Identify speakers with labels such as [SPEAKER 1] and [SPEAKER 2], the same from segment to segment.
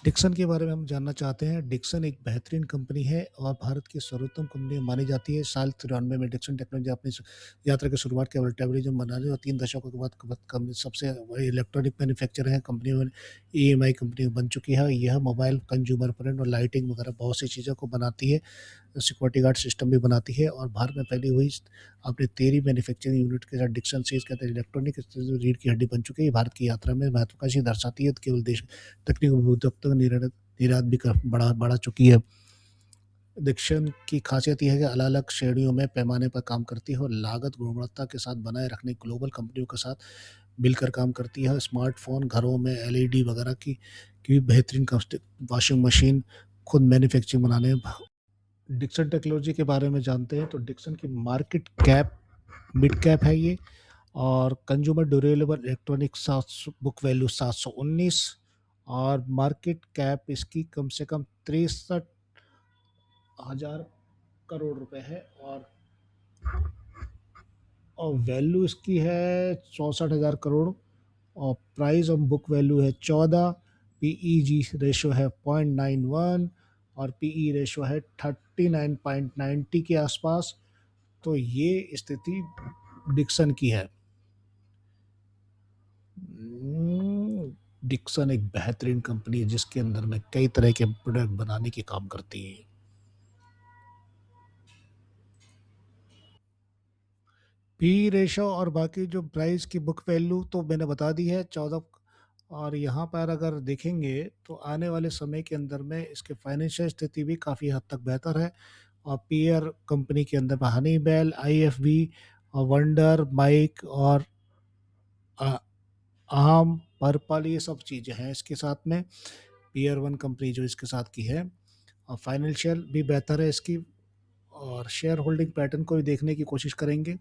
[SPEAKER 1] Dixon के बारे में हम जानना चाहते हैं। डिक्सन एक बेहतरीन कंपनी है और भारत की सर्वोत्तम कंपनी मानी जाती है। साल 93 में डिक्सन टेक्नोलॉजी अपनी यात्रा की शुरुआत केवल टेलीविजन बनाने और 3 दशकों के बाद सबसे बड़ी इलेक्ट्रॉनिक मैन्युफैक्चरर है। कंपनी में ईएमआई कंपनी बन चुकी है। यह मोबाइल, कंज्यूमर फ्रेंड और लाइटिंग वगैरह बहुत सी चीज़ों को बनाती है। सिक्योरिटी गार्ड सिस्टम भी बनाती है और भारत में फैली हुई अपनी 13 मैन्युफैक्चरिंग यूनिट के साथ डिक्सन सीज कहते हैं इलेक्ट्रॉनिक रीढ़ की हड्डी बन चुकी है। भारत की यात्रा में महत्वाकांक्षी दर्शाती है। तो केवल देश तकनीक उद्योगों का निर्यात भी बढ़ा चुकी है। डिक्सन की खासियत ये है कि अलग-अलग श्रेणियों में पैमाने पर काम करती है और लागत गुणवत्ता के साथ बनाए रखने ग्लोबल कंपनियों के साथ मिलकर काम करती है। स्मार्टफ़ोन, घरों में एलईडी वगैरह की बेहतरीन वॉशिंग मशीन खुद मैन्युफैक्चरिंग बनाने डिक्सन टेक्नोलॉजी के बारे में जानते हैं तो डिक्सन की मार्केट कैप मिड कैप है ये और consumer durable electronic 700 book value 719 और मार्केट कैप इसकी कम से कम 63,000 करोड़ रुपए है और वैल्यू इसकी है 64,000 करोड़ और प्राइस ऑन बुक वैल्यू है 14। पीईजी रेशो है 0.91 और पीई रेशो है 39.90 के आसपास। तो ये स्थिति डिक्सन की है। डिक्सन एक बेहतरीन कंपनी है जिसके अंदर में कई तरह के प्रोडक्ट बनाने की काम करती है। पी रेशो और बाकी जो प्राइस की बुक वैल्यू तो मैंने बता दी है 14। और यहाँ पर अगर देखेंगे तो आने वाले समय के अंदर में इसके फाइनेंशियल स्थिति भी काफ़ी हद तक बेहतर है और पीयर कंपनी के अंदर में हनीवेल, आईएफबी और वंडर माइक और आ- आम पर्पल ये सब चीज़ें हैं इसके साथ में। पीयर वन कंपनी जो इसके साथ की है और फाइनेंशियल भी बेहतर है इसकी। और शेयर होल्डिंग पैटर्न को भी देखने की कोशिश करेंगे।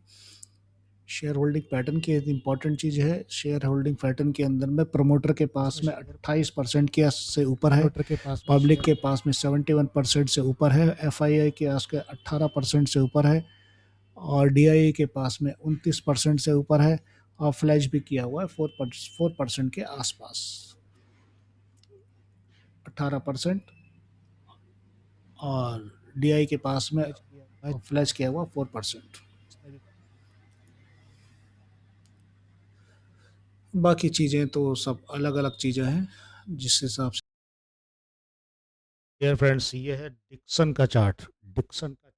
[SPEAKER 1] शेयर होल्डिंग पैटर्न की एक इम्पॉर्टेंट चीज़ है। शेयर होल्डिंग पैटर्न के अंदर में प्रमोटर के पास में 28% के से ऊपर है, पब्लिक के पास में 71% से ऊपर है, एफआईआई के आस के 18% से ऊपर है और डीआईए के पास में 29% से ऊपर है और फ्लैश भी किया हुआ है 4% के आसपास। 18% और डीआई के पास में फ्लैश किया हुआ 4%। बाकी चीज़ें तो सब अलग अलग चीज़ें हैं जिस हिसाब से। डियर फ्रेंड्स, ये है डिक्सन का चार्ट। डिक्सन का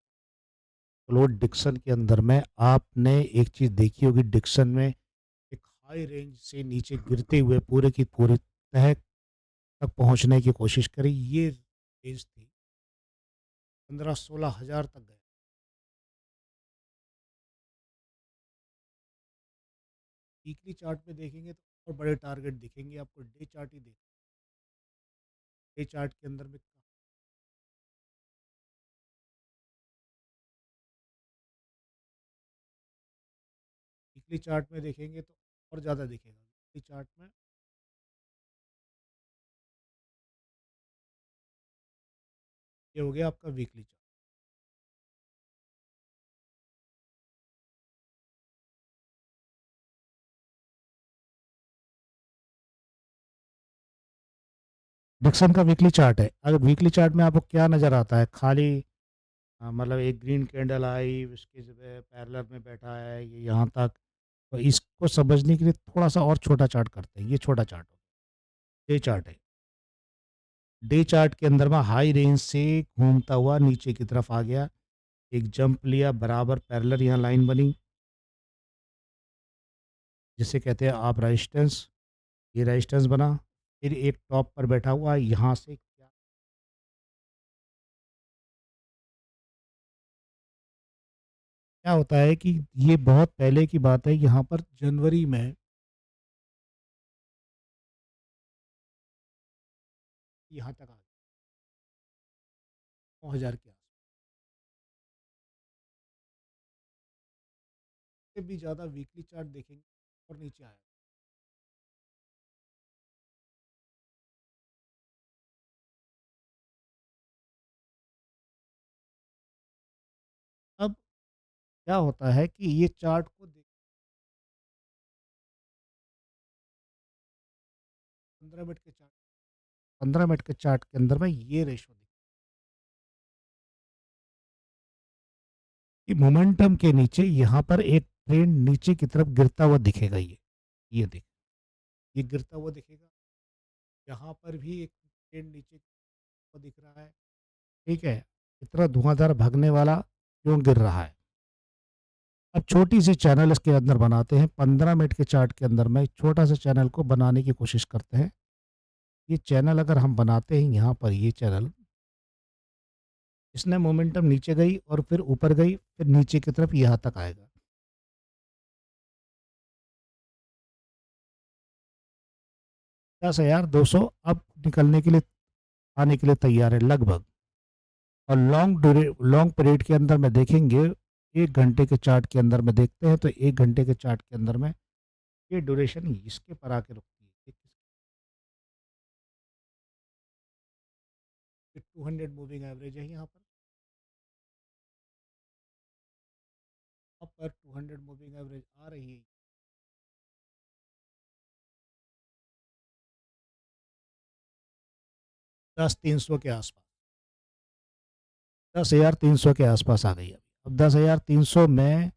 [SPEAKER 1] क्लोड डिक्सन के अंदर में आपने एक चीज़ देखी होगी। डिक्सन में एक हाई रेंज से नीचे गिरते हुए पूरे की पूरी तह तक पहुंचने की कोशिश करी। ये रेंज थी 15-16 हज़ार तक गए। वीकली चार्ट में देखेंगे तो और बड़े टारगेट दिखेंगे आपको। डे चार्ट ही देखें। डे चार्ट के अंदर में वीकली चार्ट में देखेंगे तो और ज़्यादा दिखेगा। वीकली चार्ट में ये हो गया आपका वीकली चार्ट। डिक्सन का वीकली चार्ट है। अगर वीकली चार्ट में आपको क्या नज़र आता है? खाली मतलब एक ग्रीन कैंडल आई, उसके जो है पैरेलल में बैठा है ये यहाँ तक। तो इसको समझने के लिए थोड़ा-सा और छोटा चार्ट करते हैं। ये छोटा चार्ट हो, डे चार्ट है। डे चार्ट के अंदर में हाई रेंज से घूमता हुआ नीचे की तरफ आ गया, एक जंप लिया, बराबर पैरेलल यहाँ लाइन बनी, जिसे कहते हैं आप रेजिस्टेंस। ये रेजिस्टेंस बना, फिर एक टॉप पर बैठा हुआ यहाँ से क्या होता है कि ये बहुत पहले की बात है। यहाँ पर जनवरी में यहाँ तक आ गया 9,000 के आसपास से भी ज़्यादा। वीकली चार्ट देखेंगे और नीचे आया। अब क्या होता है कि ये चार्ट को देख 15 मिनट के चार्ट 15 मिनट के चार्ट के अंदर में ये रेशो कि मोमेंटम के नीचे यहाँ पर एक ट्रेंड नीचे की तरफ गिरता हुआ दिखेगा ये देख ये गिरता हुआ दिखेगा। यहाँ पर भी एक ट्रेंड नीचे की तरफ दिख रहा है, ठीक है? इतना धुआंधार भागने वाला क्यों गिर रहा है? अब छोटी सी चैनल इसके अंदर बनाते हैं, 15 मिनट के चार्ट के अंदर में एक छोटा सा चैनल को बनाने की कोशिश करते हैं। ये चैनल अगर हम बनाते हैं यहाँ पर ये चैनल, इसने मोमेंटम नीचे गई और फिर ऊपर गई, फिर नीचे की तरफ यहाँ तक आएगा। 10,200 अब निकलने के लिए आने के लिए तैयार है लगभग। और लॉन्ग पीरियड के अंदर में देखेंगे, 1 घंटे के चार्ट के अंदर में देखते हैं तो 1 घंटे के चार्ट के अंदर में ये ड्यूरेशन इसके पर आके रुकती है। ये 200 मूविंग एवरेज है यहाँ पर। अब पर 200 मूविंग एवरेज आ रही है 10,300 के आसपास, 10,300 के आसपास आ गई है। अब 10,300 में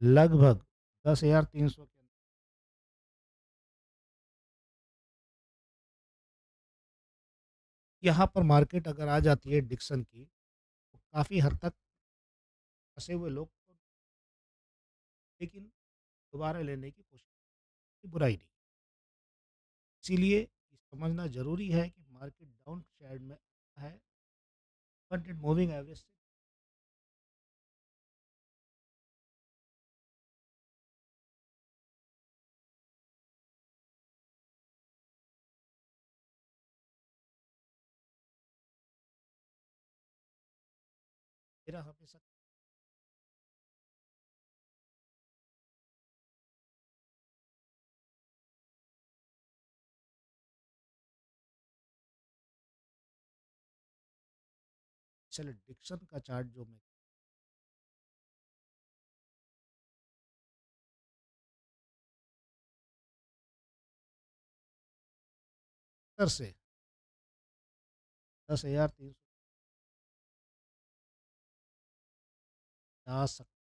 [SPEAKER 1] लगभग 10,300 के यहाँ पर मार्केट अगर आ जाती है डिक्सन की, तो काफ़ी हद तक फँसे हुए लोग को लेकिन दोबारा लेने की कोशिश की बुराई नहीं। इसीलिए ये समझना ज़रूरी है कि मार्केट डाउन साइड में है, 200 मूविंग एवरेज से मेरा हमेशा चलो डिक्सन का चार्ट जो मैं सर से 10,300 जा सकता